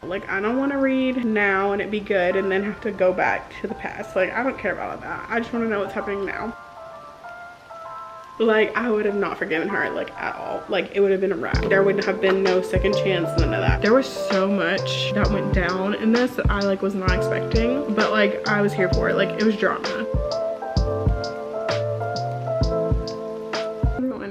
Like, I don't want to read now and it be good and then have to go back to the past. Like, I don't care about all that. I just want to know what's happening now. Like, I would have not forgiven her, like, at all. Like, it would have been a wrap. There would have been no second chance, none of that. There was so much that went down in this that I, like, was not expecting. But, like, I was here for it. Like, it was drama.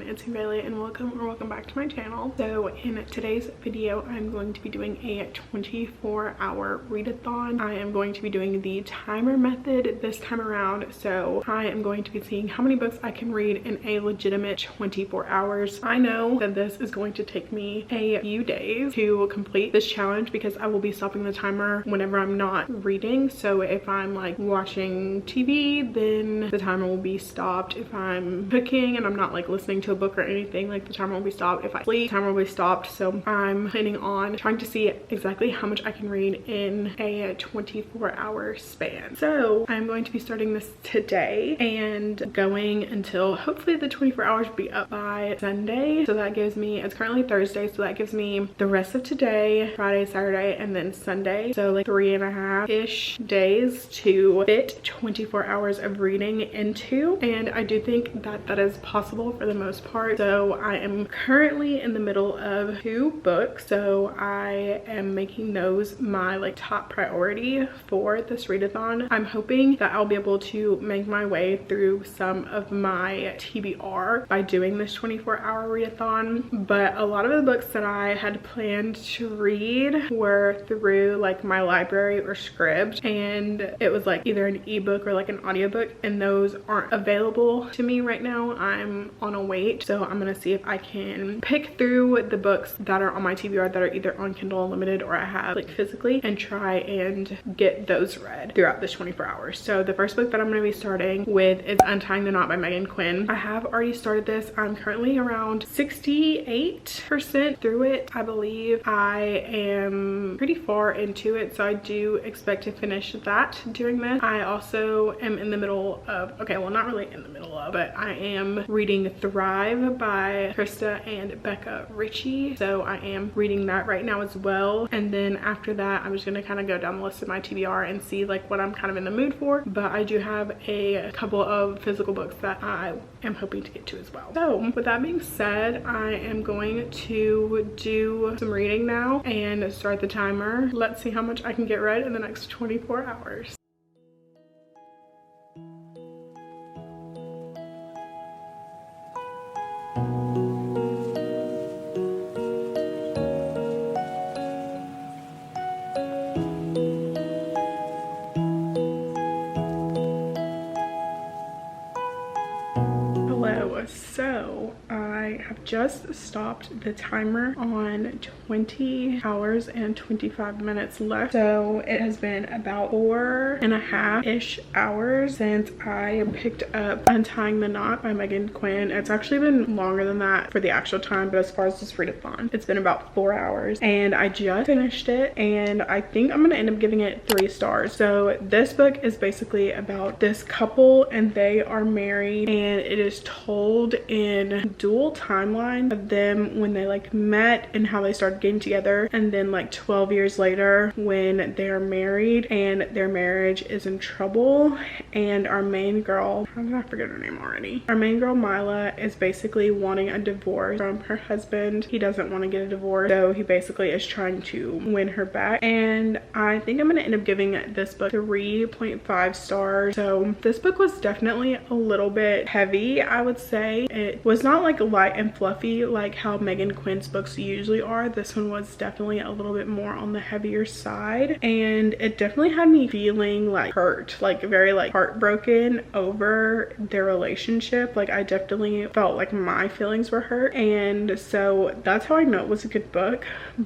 It's Bailey and welcome back to my channel. So in today's video I'm going to be doing a 24-hour readathon. I am going to be doing the timer method this time around, so I am going to be seeing how many books I can read in a legitimate 24 hours. I know that this is going to take me a few days to complete this challenge because I will be stopping the timer whenever I'm not reading. So if I'm like watching TV, then the timer will be stopped. If I'm cooking and I'm not like listening to a book or anything, like the timer will be stopped. If I sleep, the timer will be stopped. So I'm planning on trying to see exactly how much I can read in a 24-hour span. So I'm going to be starting this today and going until hopefully the 24 hours will be up by Sunday. So that gives me, it's currently Thursday, so that gives me the rest of today, Friday, Saturday, and then Sunday. So like 3.5-ish days to fit 24 hours of reading into. And I do think that that is possible for the most part. So I am currently in the middle of 2 books, so I am making those my like top priority for this readathon. I'm hoping that I'll be able to make my way through some of my TBR by doing this 24-hour readathon, but a lot of the books that I had planned to read were through like my library or Scribd, and it was like either an ebook or like an audiobook, and those aren't available to me right now. I'm on a wait. So I'm gonna see if I can pick through the books that are on my TBR that are either on Kindle Unlimited or I have like physically, and try and get those read throughout this 24 hours. So the first book that I'm gonna be starting with is Untying the Knot by Megan Quinn. I have already started this. I'm currently around 68% through it. I believe I am pretty far into it, so I do expect to finish that during this. I also am in the middle of, okay, well not really in the middle of, but I am reading Thrive by Krista and Becca Ritchie. So I am reading that right now as well. And then after that, I'm just gonna kind of go down the list of my TBR and see like what I'm kind of in the mood for. But I do have a couple of physical books that I am hoping to get to as well. So with that being said, I am going to do some reading now and start the timer. Let's see how much I can get read in the next 24 hours. So I have just stopped the timer on 20 hours and 25 minutes left. So it has been about 4.5-ish hours since I picked up Untying the Knot by Megan Quinn. It's actually been longer than that for the actual time, but as far as this readathon, it's been about 4 hours, and I just finished it, and I think I'm gonna end up giving it 3 stars. So this book is basically about this couple, and they are married, and it is told in dual timeline of them when they like met and how they started getting together, and then like 12 years later when they're married and their marriage is in trouble. And our main girl, how did I forget her name already? Our main girl Mila is basically wanting a divorce from her husband. He doesn't want to get a divorce, so he basically is trying to win her back. And I think I'm gonna end up giving this book 3.5 stars. So this book was definitely a little bit heavy, I would say. It was not like light and fluffy like how Megan Quinn's books usually are. This one was definitely a little bit more on the heavier side, and it definitely had me feeling like hurt, like very like heartbroken over their relationship. Like I definitely felt like my feelings were hurt, and so that's how I know it was a good book.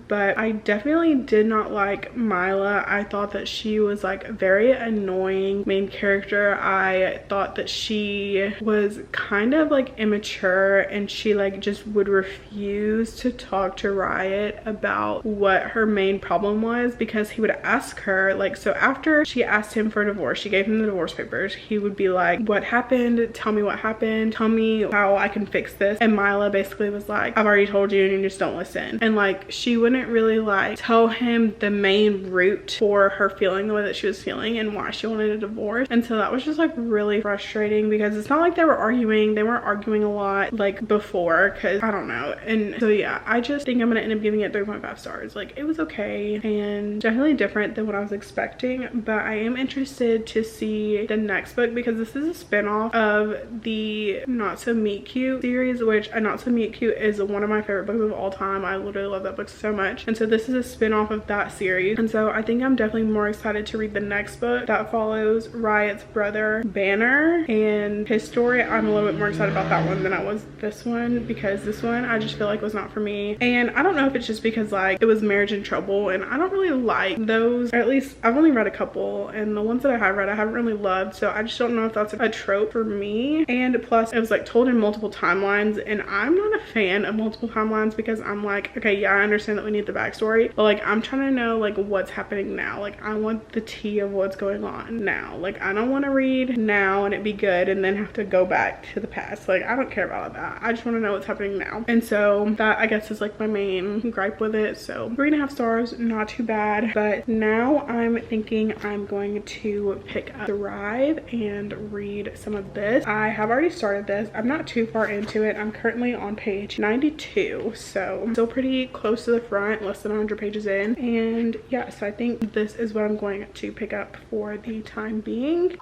But I definitely did not like Mila. I thought that she was like a very annoying main character. I thought that she was kind of like immature, and she like just just would refuse to talk to Riot about what her main problem was, because he would ask her, like, so after she asked him for a divorce, she gave him the divorce papers, he would be like, what happened? Tell me what happened. Tell me how I can fix this. And Mila basically was like, I've already told you and you just don't listen. And like, she wouldn't really like tell him the main root for her feeling the way that she was feeling and why she wanted a divorce. And so that was just like really frustrating, because it's not like they were arguing. They weren't arguing a lot like before, because I don't know. And so yeah, I just think I'm gonna end up giving it 3.5 stars. Like, it was okay and definitely different than what I was expecting, but I am interested to see the next book, because this is a spin-off of the Not So Meet Cute series, which a Not So Meet Cute is one of my favorite books of all time. I literally love that book so much, and so this is a spin-off of that series. And so I think I'm definitely more excited to read the next book that follows Riot's brother Banner and his story. I'm a little bit more excited about that one than I was this one, because this one I just feel like was not for me. And I don't know if it's just because like it was Marriage in Trouble, and I don't really like those, or at least I've only read a couple, and the ones that I have read I haven't really loved, so I just don't know if that's a trope for me. And plus it was like told in multiple timelines, and I'm not a fan of multiple timelines, because I'm like, okay, yeah, I understand that we need the backstory, but like I'm trying to know like what's happening now. Like, I want the tea of what's going on now. Like, I don't want to read now and it be good and then have to go back to the past. Like, I don't care about that. I just want to know what's happening now. And so that, I guess, is like my main gripe with it. So 3.5 stars, not too bad. But now I'm thinking I'm going to pick up Thrive and read some of this. I have already started this. I'm not too far into it. I'm currently on page 92, so I'm still pretty close to the front, less than 100 pages in. And yeah, so I think this is what I'm going to pick up for the time being.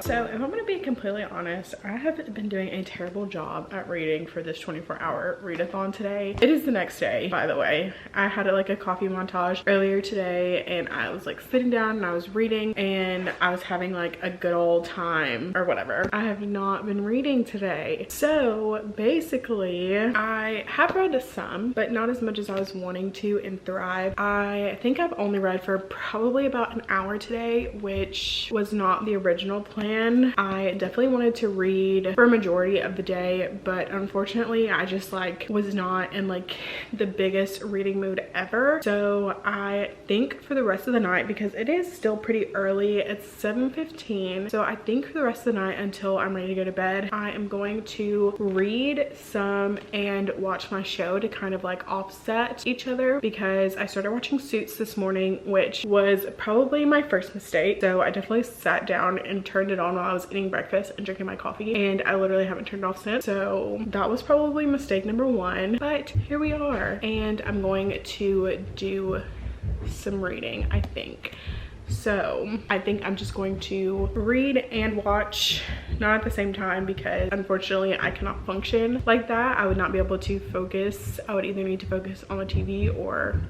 So if I'm gonna be completely honest, I have been doing a terrible job at reading for this 24-hour readathon today. It is the next day, by the way. I had like a coffee montage earlier today, and I was like sitting down and I was reading, and I was having like a good old time or whatever. I have not been reading today. So basically I have read some, but not as much as I was wanting to in Thrive. I think I've only read for probably about an hour today, which was not the original plan. I definitely wanted to read for a majority of the day, but unfortunately I just like was not in like the biggest reading mood ever. So I think for the rest of the night, because it is still pretty early, it's 7:15, so I think for the rest of the night until I'm ready to go to bed, I am going to read some and watch my show to kind of like offset each other, because I started watching Suits this morning, which was probably my first mistake. So I definitely sat down and turned it on while I was eating breakfast and drinking my coffee, and I literally haven't turned it off since. So that was probably mistake number one, but here we are, and I'm going to do some reading, I think. So I think I'm just going to read and watch, not at the same time, because unfortunately I cannot function like that. I would not be able to focus. I would either need to focus on the TV or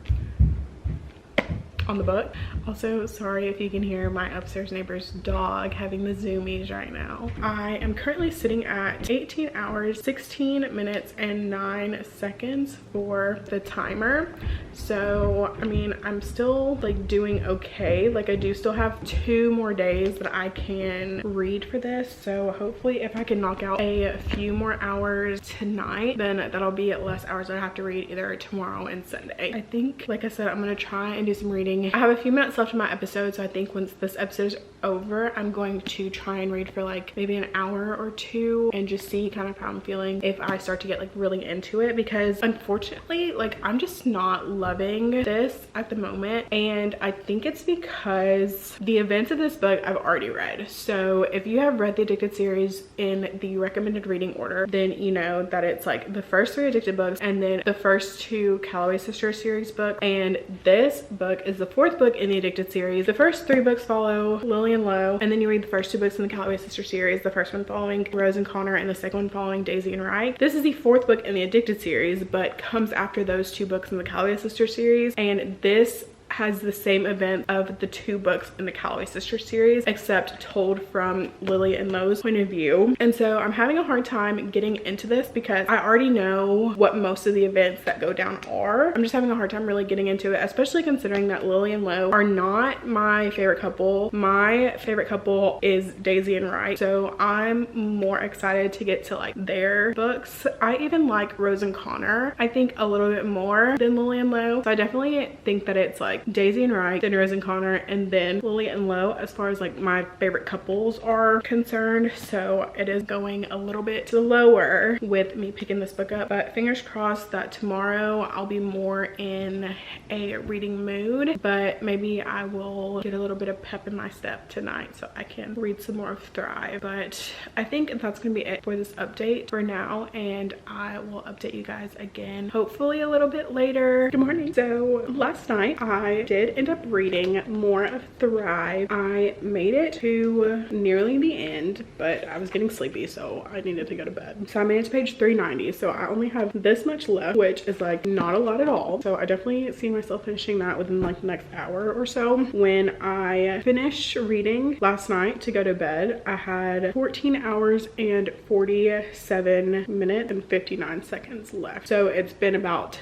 on the book. Also, sorry if you can hear my upstairs neighbor's dog having the zoomies right now. I am currently sitting at 18 hours, 16 minutes, and 9 seconds for the timer. So, I mean, I'm still like doing okay. Like, I do still have 2 more days that I can read for this. So hopefully if I can knock out a few more hours tonight, then that'll be less hours that I have to read either tomorrow and Sunday. I think, like I said, I'm gonna try and do some reading. I have a few minutes left in my episode, so I think once this episode is over, I'm going to try and read for like maybe an hour or 2 and just see kind of how I'm feeling if I start to get like really into it, because unfortunately, like, I'm just not loving this at the moment. And I think it's because the events of this book I've already read. So if you have read the Addicted series in the recommended reading order, then you know that it's like the first 3 Addicted books and then the first 2 Calloway Sisters series books, and this book is the 4th book in the Addicted series. The first 3 books follow Lily and Lo, and then you read the first 2 books in the Calloway Sisters series, the first one following Rose and Connor and the second one following Daisy and Wright. This is the 4th book in the Addicted series, but comes after those 2 books in the Calloway Sisters series, and this has the same event of the 2 books in the Calloway Sisters series, except told from Lily and Lo's point of view. And so I'm having a hard time getting into this because I already know what most of the events that go down are. I'm just having a hard time really getting into it, especially considering that Lily and Lo are not my favorite couple. My favorite couple is Daisy and Wright, so I'm more excited to get to like their books. I even like Rose and Connor, I think, a little bit more than Lily and Lo. So I definitely think that it's like Daisy and Wright, then Rose and Connor, and then Lily and Lo as far as like my favorite couples are concerned. So it is going a little bit lower with me picking this book up, but fingers crossed that tomorrow I'll be more in a reading mood. But maybe I will get a little bit of pep in my step tonight so I can read some more of Thrive. But I think that's gonna be it for this update for now, and I will update you guys again hopefully a little bit later. Good morning. So last night I did end up reading more of Thrive. I made it to nearly the end, but I was getting sleepy, so I needed to go to bed. So I made it to page 390, so I only have this much left, which is like not a lot at all. So I definitely see myself finishing that within like the next hour or so. When I finished reading last night to go to bed, I had 14 hours and 47 minutes and 59 seconds left. So it's been about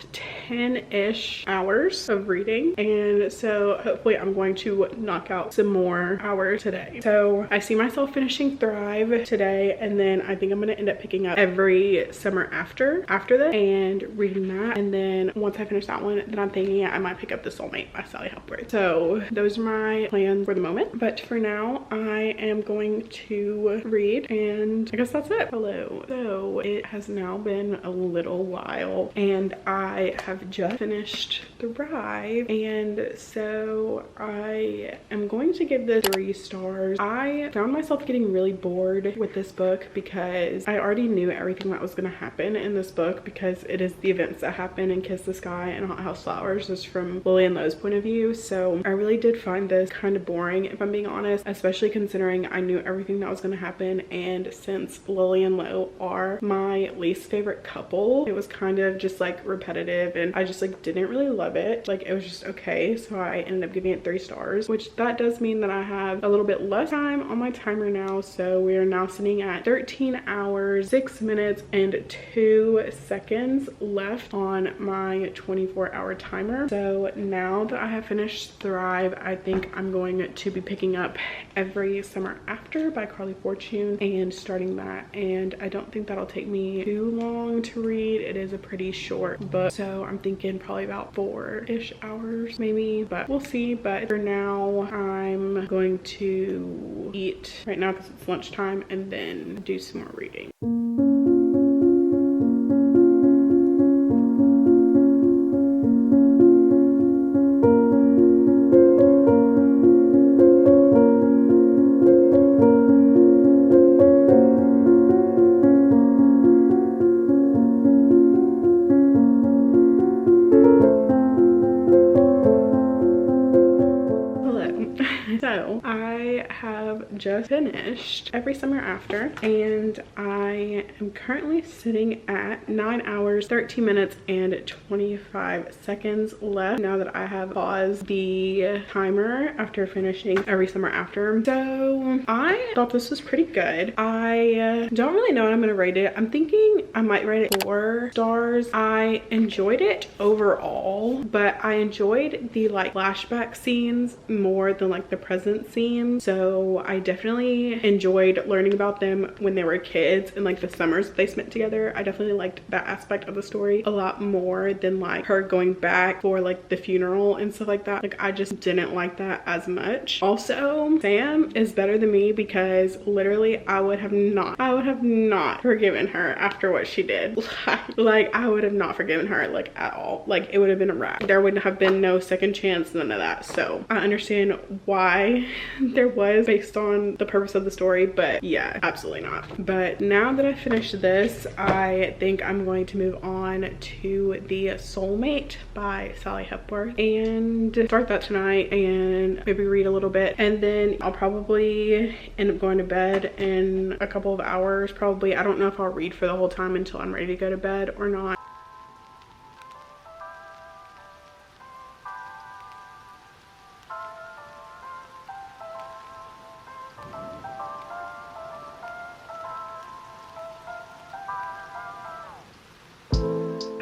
10-ish hours of reading, and so hopefully I'm going to knock out some more hours today. So I see myself finishing Thrive today, and then I think I'm gonna end up picking up Every Summer after that and reading that. And then once I finish that one, then I'm thinking I might pick up The Soulmate by Sally Hopworth. So those are my plans for the moment, but for now I am going to read, and I guess that's it. Hello. So it has now been a little while, and I have just finished Thrive, and so I am going to give this 3 stars. I found myself getting really bored with this book because I already knew everything that was going to happen in this book, because it is the events that happen in Kiss the Sky and Hot House Flowers just from Lily and Lo's point of view. So I really did find this kind of boring, if I'm being honest, especially considering I knew everything that was going to happen, and since Lily and Lo are my least favorite couple, it was kind of just like repetitive, and I just like didn't really love it. Like, it was just okay. So I ended up giving it 3 stars, which that does mean that I have a little bit less time on my timer now. So we are now sitting at 13 hours, 6 minutes, and 2 seconds left on my 24-hour timer. So now that I have finished Thrive, I think I'm going to be picking up Every Summer After by Carly Fortune and starting that. And I don't think that'll take me too long to read. It is a pretty short book, so I'm thinking probably about 4-ish hours maybe, but we'll see. But for now I'm going to eat right now because it's lunchtime, and then do some more reading. So I I have just finished Every Summer After, and I am currently sitting at 9 hours 13 minutes and 25 seconds left now that I have paused the timer after finishing Every Summer After. So I thought this was pretty good. I don't really know what I'm gonna rate it. I'm thinking I might rate it 4 stars. I enjoyed it overall, but I enjoyed the like flashback scenes more than like the present scenes. So I definitely enjoyed learning about them when they were kids and like the summers they spent together. I definitely liked that aspect of the story a lot more than like her going back for like the funeral and stuff like that. Like I just didn't like that as much. Also, Sam is better than me because literally I would have not forgiven her after what she did. Like I would have not forgiven her like at all. Like it would have been a wrap. There would have been no second chance, none of that. So I understand why there was based on the purpose of the story, but yeah, absolutely not. But now that I finished this, I think I'm going to move on to the Soulmate by Sally Hepworth and start that tonight and maybe read a little bit, and then I'll probably end up going to bed in a couple of hours probably. I don't know if I'll read for the whole time until I'm ready to go to bed or not.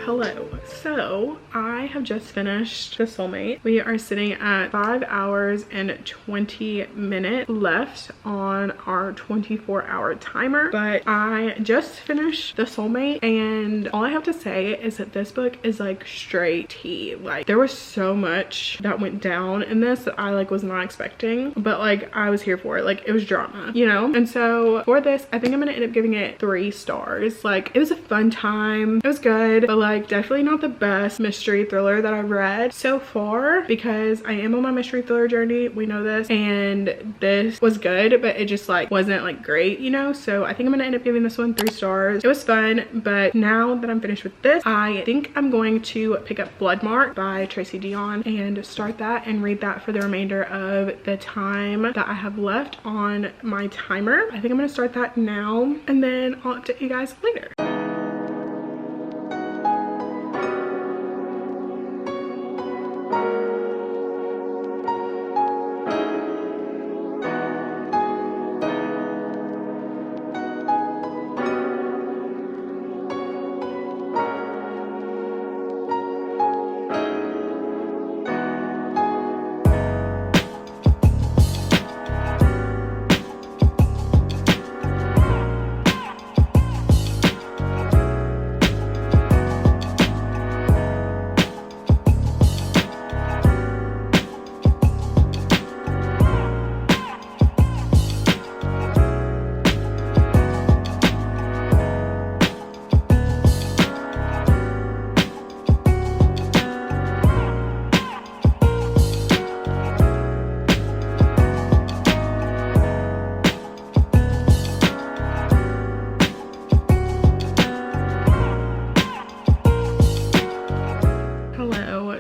Hello, so I have just finished The Soulmate. We are sitting at 5 hours and 20 minutes left on our 24-hour timer, but I just finished The Soulmate and all I have to say is that this book is like straight tea. Like there was so much that went down in this that I like was not expecting, but like I was here for it. Like it was drama, you know? And so for this, I think I'm gonna end up giving it 3 stars. Like it was a fun time, it was good, but like definitely not the best mystery thriller that I've read so far because I am on my mystery thriller journey, we know this, and this was good but it just like wasn't like great, you know? So I think I'm gonna end up giving this one 3 stars. It was fun, but now that I'm finished with this, I think I'm going to pick up Bloodmark by Tracy Deonn and start that and read that for the remainder of the time that I have left on my timer. I think I'm gonna start that now and then I'll update you guys later.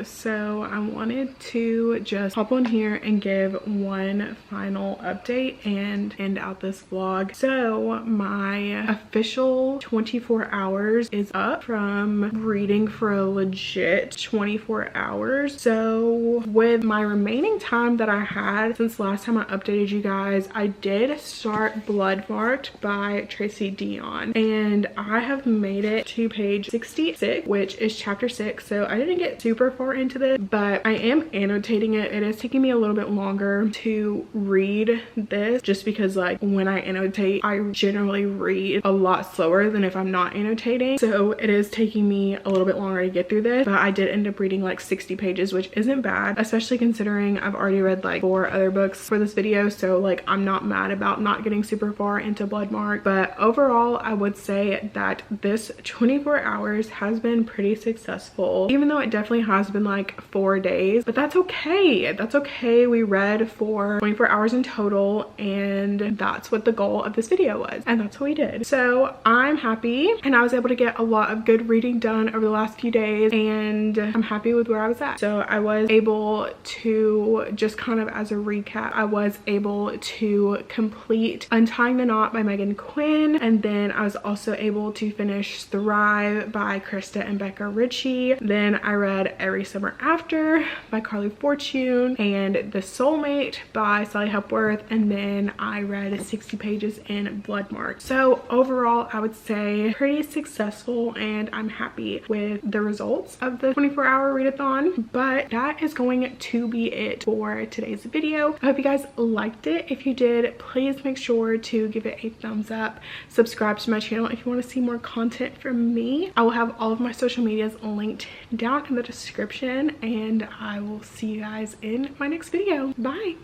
So I wanted to just hop on here and give one final update and end out this vlog. So my official 24 hours is up from reading for a legit 24 hours. So with my remaining time that I had since last time I updated you guys, I did start Bloodmarked by Tracy Deonn and I have made it to page 66, which is chapter 6. So I didn't get super far into this, but I am annotating it. It is taking me a little bit longer to read this just because like when I annotate, I generally read a lot slower than if I'm not annotating. So it is taking me a little bit longer to get through this, but I did end up reading like 60 pages, which isn't bad, especially considering I've already read like 4 other books for this video. So like I'm not mad about not getting super far into Bloodmark, but overall I would say that this 24 hours has been pretty successful, even though it definitely has been like 4 days, but that's that's okay. That's okay. We read for 24 hours in total, and that's what the goal of this video was, and that's what we did. So I'm happy, and I was able to get a lot of good reading done over the last few days, and I'm happy with where I was at. So I was able to, just kind of as a recap, I was able to complete Untying the Knot by Megan Quinn, and then I was also able to finish Thrive by Krista and Becca Ritchie. Then I read Every Summer After by Carly Fortune and The Soulmate by Sally Hepworth, and then I read 60 pages in Bloodmark. So overall, I would say pretty successful, and I'm happy with the results of the 24-hour readathon. But that is going to be it for today's video. I hope you guys liked it. If you did, please make sure to give it a thumbs up. Subscribe to my channel if you want to see more content from me. I will have all of my social medias linked down in the description, and I will see you guys in my next video. Bye.